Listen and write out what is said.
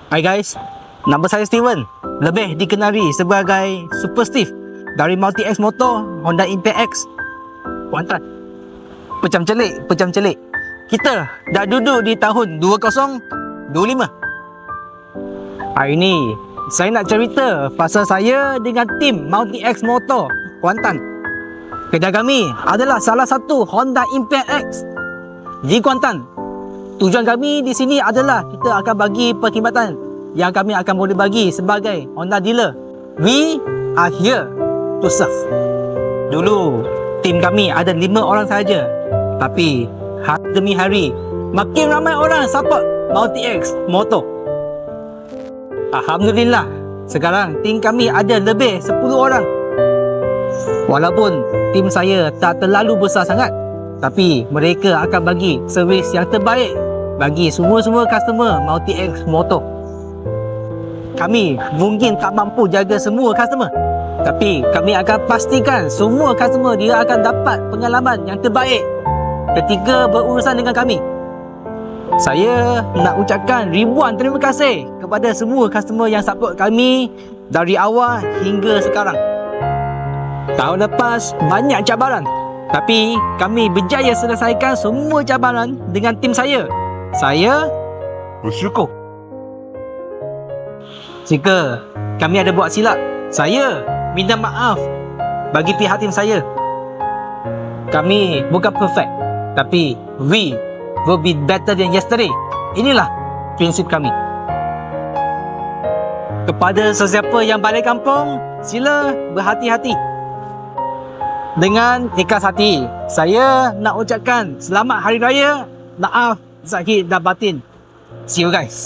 Hai guys, nama saya Steven. Lebih dikenali sebagai Super Steve dari Multi X Motor Honda Impact X Kuantan. Pecam celik. Kita dah duduk di tahun 2025. Hari ni saya nak cerita pasal saya dengan tim Multi X Motor Kuantan. Kedai kami adalah salah satu Honda Impact X di Kuantan. Tujuan kami di sini adalah kita akan bagi perkhidmatan yang kami akan boleh bagi sebagai Honda dealer. We are here to serve. Dulu tim kami ada 5 orang saja, tapi hari demi hari makin ramai orang support Multi X Motor. Alhamdulillah, sekarang tim kami ada lebih 10 orang. Walaupun tim saya tak terlalu besar sangat, tapi mereka akan bagi servis yang terbaik bagi semua customer Multi X Motor. Kami mungkin tak mampu jaga semua customer, tapi kami akan pastikan semua customer dia akan dapat pengalaman yang terbaik ketika berurusan dengan kami. Saya nak ucapkan ribuan terima kasih kepada semua customer yang support kami dari awal hingga sekarang. Tahun lepas banyak cabaran, tapi kami berjaya selesaikan semua cabaran dengan tim saya. Saya bersyukur. Jika kami ada buat silap, saya minta maaf bagi pihak tim saya. Kami bukan perfect, tapi we will be better than yesterday. Inilah prinsip kami. Kepada sesiapa yang balik kampung, sila berhati-hati. Dengan ikhlas hati, saya nak ucapkan selamat Hari Raya. Maaf Zahid dan batin. See you guys.